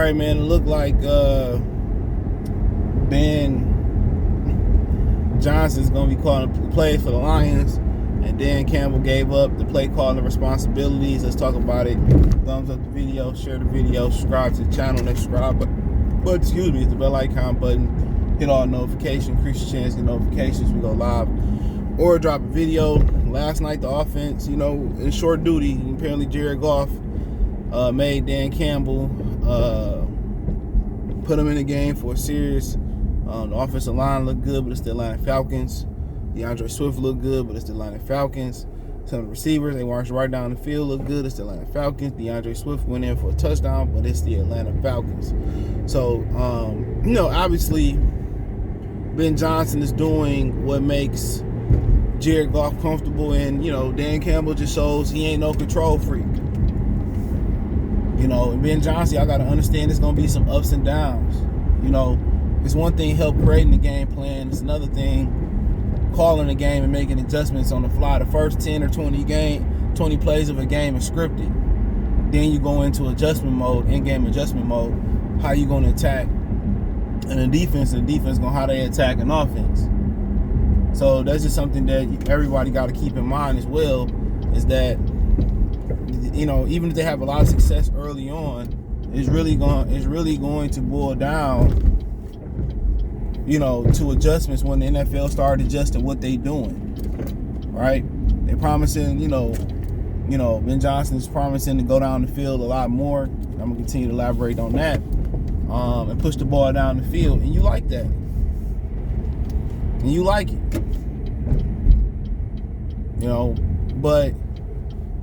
right, man. It looked like Ben Johnson's going to be calling plays for the Lions, and Dan Campbell gave up the play calling responsibilities. Let's talk about it. Thumbs up the video, share the video, subscribe to the channel, and subscribe but excuse me, it's the bell icon button. Hit all notifications, increase your chance to get notifications. We go live or drop a video. Last night, the offense, in short duty, apparently Jared Goff made Dan Campbell put him in the game for a series. The offensive line looked good, but it's the Atlanta Falcons. DeAndre Swift looked good, but it's the Atlanta Falcons. Some of the receivers, they marched right down the field, looked good. It's the Atlanta Falcons. DeAndre Swift went in for a touchdown, but it's the Atlanta Falcons. So, obviously, Ben Johnson is doing what makes Jared Goff comfortable, and, Dan Campbell just shows he ain't no control freak. And Ben Johnson, y'all got to understand there's going to be some ups and downs. It's one thing help creating the game plan. It's another thing calling the game and making adjustments on the fly. The first 10 or 20 plays of a game is scripted. Then you go into adjustment mode, in-game adjustment mode. How you going to attack and the defense going how they attack an offense. So that's just something that everybody got to keep in mind as well, is that, even if they have a lot of success early on, it's really going to boil down to adjustments when the NFL started adjusting what they doing, right? They're promising, Ben Johnson's promising to go down the field a lot more. I'm going to continue to elaborate on that, and push the ball down the field, and you like that. And you like it. But,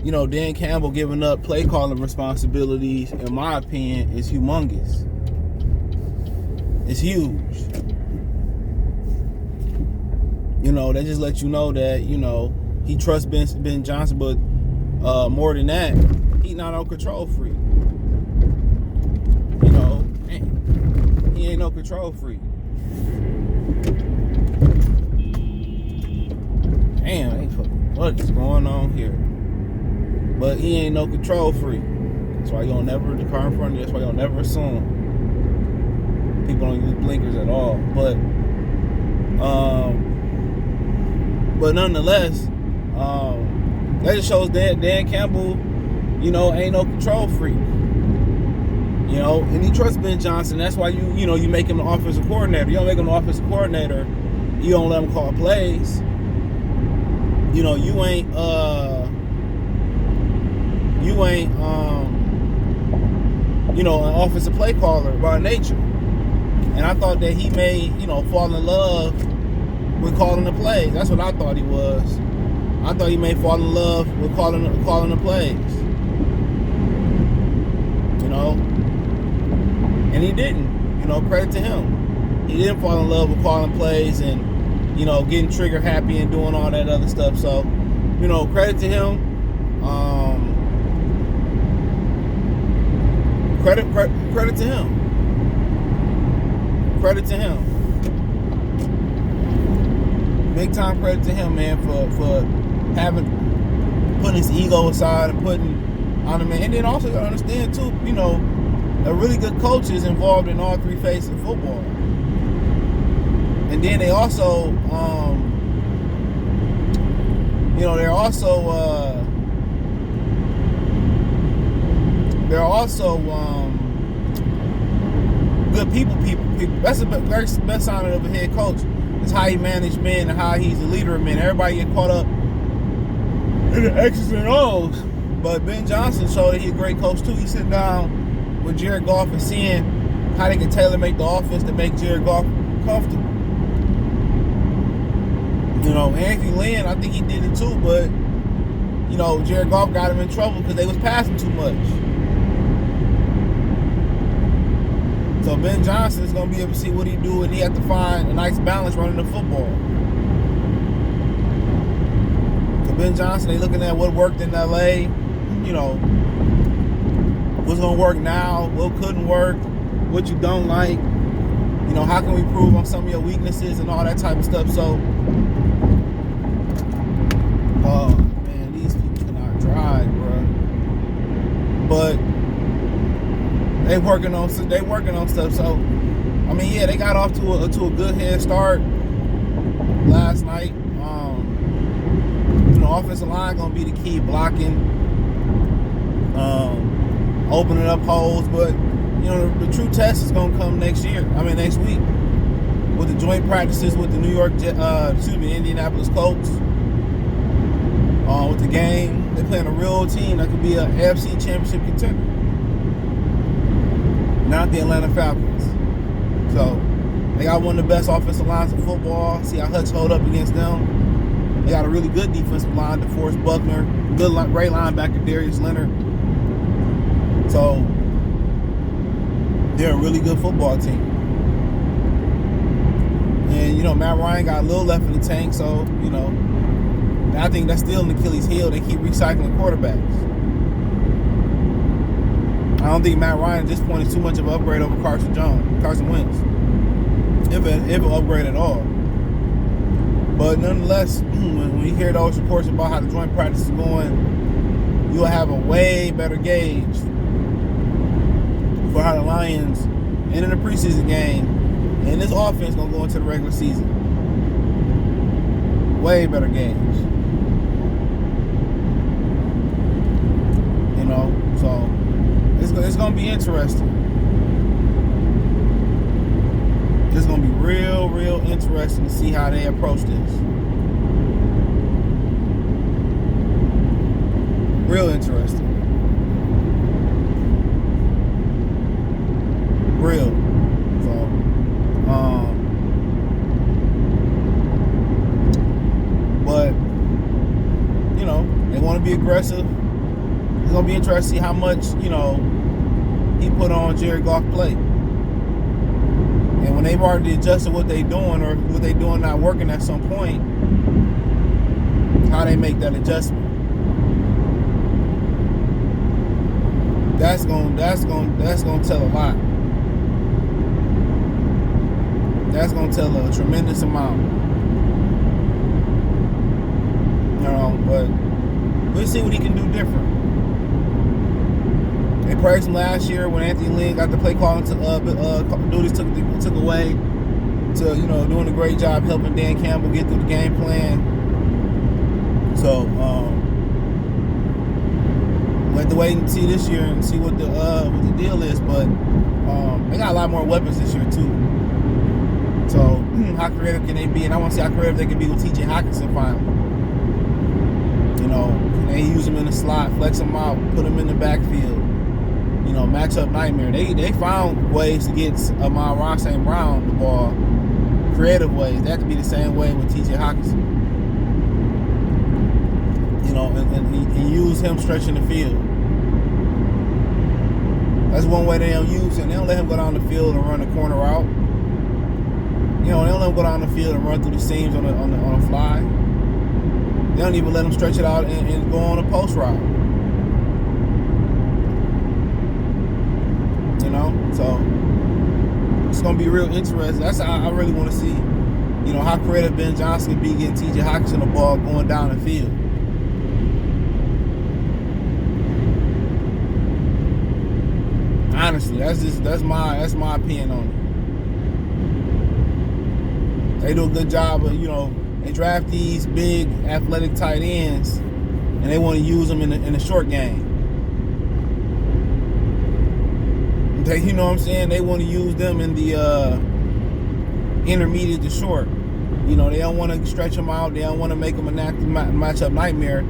Dan Campbell giving up play calling responsibilities, in my opinion, is humongous. It's huge. That just lets you know that, he trusts Ben Johnson, but more than that, he's not no control freak. He ain't no control freak. Damn, what is going on here? But he ain't no control freak. That's why you'll never, the car in front of you, that's why you'll never assume people don't use blinkers at all. But nonetheless, that just shows that Dan Campbell, ain't no control freak. And he trusts Ben Johnson. That's why you make him the offensive coordinator. You don't make him the offensive coordinator, you don't let him call plays. You ain't an offensive play caller by nature. And I thought that he may, fall in love with calling the plays. That's what I thought he was. I thought he may fall in love with calling the plays. And he didn't. Credit to him. He didn't fall in love with calling plays and, getting trigger happy and doing all that other stuff. So, credit to him. Credit to him. Credit to him. Big time credit to him, man, for putting his ego aside and putting on the man. And then also you gotta understand too, a really good coach is involved in all three phases of football. And then they also, they're also good people. That's the best sign of a head coach. It's how he managed men and how he's a leader of men. Everybody get caught up in the X's and O's. But Ben Johnson showed that he's a great coach too. He's sitting down with Jared Goff and seeing how they can tailor make the offense to make Jared Goff comfortable. Anthony Lynn, I think he did it too, but Jared Goff got him in trouble because they was passing too much. So Ben Johnson is going to be able to see what he do, and he has to find a nice balance running the football. So Ben Johnson, they looking at what worked in L.A., what's going to work now, what couldn't work, what you don't like, how can we improve on some of your weaknesses and all that type of stuff. So, oh, man, these people cannot drive, bro. But They working on stuff. So I mean, yeah, they got off to a good head start last night. Offensive line gonna be the key, blocking, opening up holes. But the true test is gonna come next week with the joint practices with the Indianapolis Colts. With the game, they're playing a real team that could be an AFC Championship contender, not the Atlanta Falcons. So they got one of the best offensive lines in football. See how Hutch hold up against them. They got a really good defensive line, DeForest Buckner, great linebacker Darius Leonard. So they're a really good football team. And Matt Ryan got a little left in the tank, so I think that's still an Achilles heel. They keep recycling quarterbacks. I don't think Matt Ryan at this point is too much of an upgrade over Carson Wentz, if an upgrade at all. But nonetheless, when you hear those reports about how the joint practice is going, you'll have a way better gauge for how the Lions, and in the preseason game, and this offense gonna go into the regular season. Way better gauge. So it's gonna be interesting. It's gonna be real interesting to see how they approach this. Real interesting. Real. So, but they want to be aggressive. It's gonna be interesting to see how much he put on Jared Goff play. And when they've already adjusted what they're doing, or what they're doing not working at some point, how they make that adjustment. That's gonna tell a lot. That's gonna tell a tremendous amount. But we'll see what he can do different. They praised him last year when Anthony Lynn got the play calling duties took away, to doing a great job helping Dan Campbell get through the game plan. So we'll have to wait and see this year and see what the deal is. But they got a lot more weapons this year too. So how creative can they be? And I want to see how creative they can be with T.J. Hockenson finally. Can they use him in the slot, flex him out, put him in the backfield? Matchup nightmare. They found ways to get Amon-Ra St. Brown the ball, creative ways. That could be the same way with T.J. Hockenson. And use him stretching the field. That's one way they don't use him. They don't let him go down the field and run the corner route. They don't let him go down the field and run through the seams on a fly. They don't even let him stretch it out and go on a post route. So it's gonna be real interesting. That's how I really want to see, how creative Ben Johnson can be getting T.J. Hockenson the ball going down the field. Honestly, that's my opinion on it. They do a good job of, they draft these big athletic tight ends, and they want to use them in the short game. You know what I'm saying? They want to use them in the intermediate to short. They don't want to stretch them out. They don't want to make them a matchup nightmare.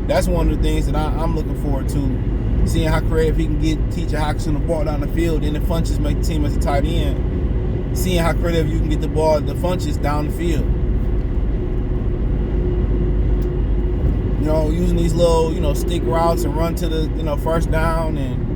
That's one of the things that I'm looking forward to, seeing how creative he can get T.J. Hockenson the ball down the field, and the Funches make the team as a tight end. Seeing how creative you can get the Funches down the field. Using these little, stick routes and run to the, first down and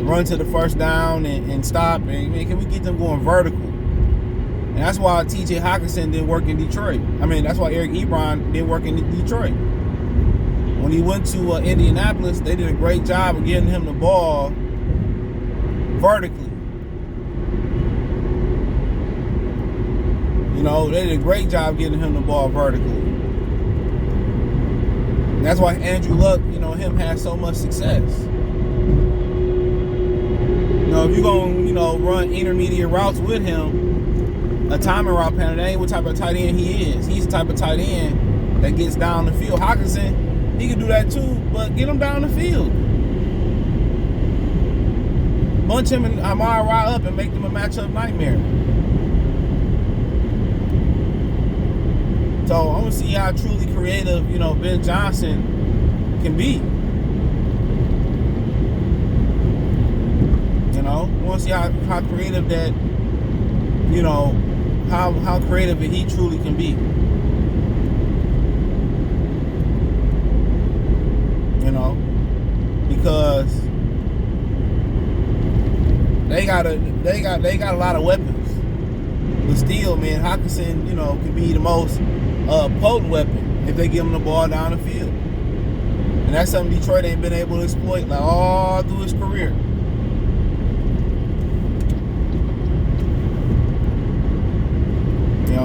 run to the first down and stop. And can we get them going vertical? And that's why T.J. Hockenson didn't work in Detroit. That's why Eric Ebron didn't work in Detroit. When he went to Indianapolis, they did a great job of getting him the ball vertically. They did a great job getting him the ball vertically. That's why Andrew Luck, him has so much success. If you're going to, run intermediate routes with him, a timing route pattern, that ain't what type of tight end he is. He's the type of tight end that gets down the field. Hockenson, he can do that too, but get him down the field. Bunch him and Amari up and make them a matchup nightmare. So I want to see how truly creative, Ben Johnson can be. I want to see how creative that, how creative he truly can be. Because they got a lot of weapons. But still, man, Hockenson, can be the most potent weapon if they give him the ball down the field. And that's something Detroit ain't been able to exploit all through his career.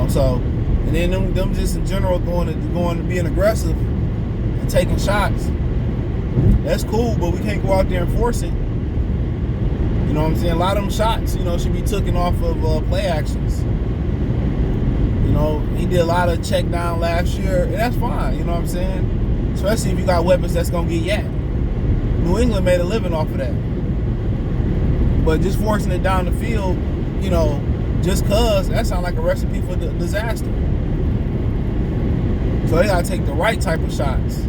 So, and then them just in general going to being aggressive and taking shots. That's cool, but we can't go out there and force it. You know what I'm saying? A lot of them shots, should be taken off of play actions. He did a lot of check down last year, and that's fine. You know what I'm saying? Especially if you got weapons that's gonna get yacked. New England made a living off of that, but just forcing it down the field, just cause, that sounds like a recipe for disaster. So they gotta take the right type of shots.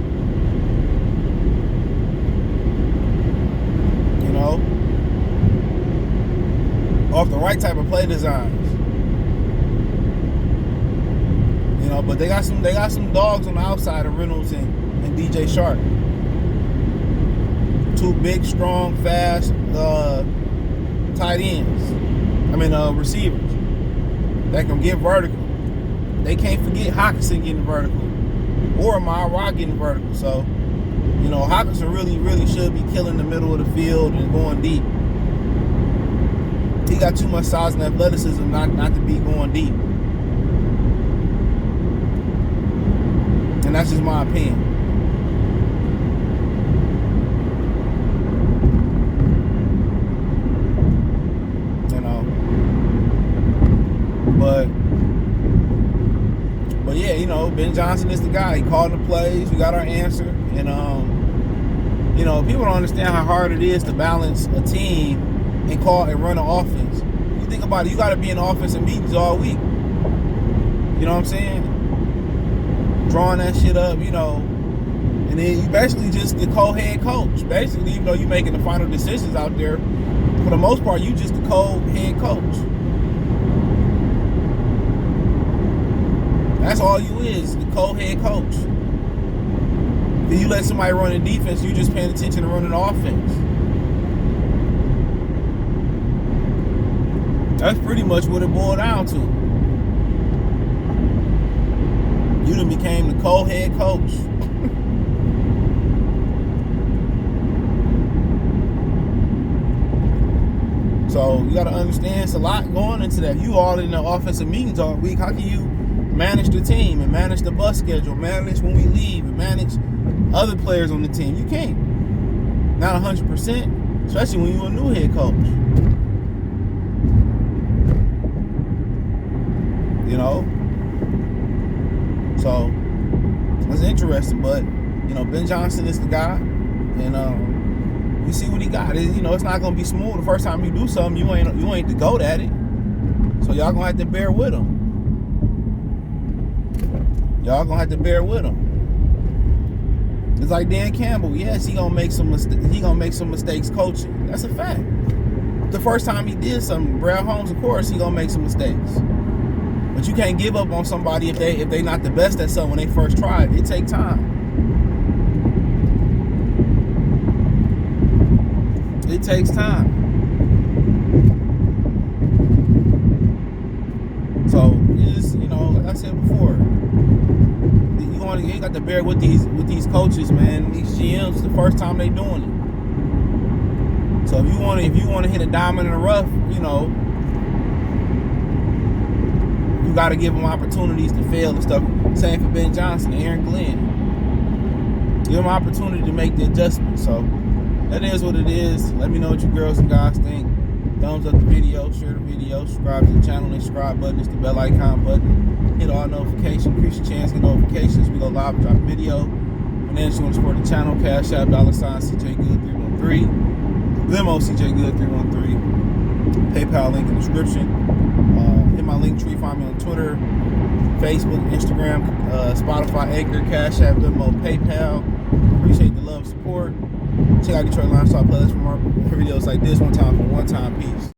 Off the right type of play designs. But they got some dogs on the outside of Reynolds and DJ Shark. Two big, strong, fast tight ends. Receivers that can get vertical. They can't forget Hockenson getting vertical or Amari getting vertical. So, Hockenson really should be killing the middle of the field and going deep. He got too much size and athleticism not to be going deep. And that's just my opinion. But yeah, Ben Johnson is the guy. He called the plays. We got our answer. And people don't understand how hard it is to balance a team and call and run an offense. You think about it, you got to be in offensive meetings all week. You know what I'm saying? Drawing that shit up, and then you basically just the co-head coach. Basically, even though you're making the final decisions out there, for the most part, you just the co-head coach. That's all you is, the co-head coach. Then you let somebody run the defense, you just paying attention to running the offense. That's pretty much what it boiled down to. You done became the co-head coach. So you got to understand, it's a lot going into that. You all in the offensive meetings all week. How can you manage the team and manage the bus schedule, manage when we leave, and manage other players on the team? You can't. Not 100%, especially when you're a new head coach. So it's interesting, but Ben Johnson is the guy, and we see what he got. It's not gonna be smooth the first time you do something. You ain't the goat at it, so y'all gonna have to bear with him. It's like Dan Campbell. Yes, he gonna make some mistakes coaching. That's a fact. The first time he did something, Brad Holmes, of course, he gonna make some mistakes. But you can't give up on somebody if they not the best at something when they first try it. It takes time. It takes time. So just like I said before, you got to bear with these coaches, man. These GMs, the first time they doing it. So if you want to hit a diamond in the rough, you got to give them opportunities to fail and stuff. Same for Ben Johnson, Aaron Glenn. give them opportunity to make the adjustment. So that is what it is. Let me know what you girls and guys think. Thumbs up the video, share the video, subscribe to the channel. The subscribe button is the bell icon button. Hit all notifications, increase your chance to get notifications. We go live and drop a video. Financially, you want to support the channel, Cash App, $CJGood313. Venmo, CJGood313. PayPal link in the description. Hit my link tree, find me on Twitter, Facebook, Instagram, Spotify, Anchor, Cash App, Venmo, PayPal. Appreciate the love, support. Check out Detroit Lifestyle playlist for more videos like this. One time peace.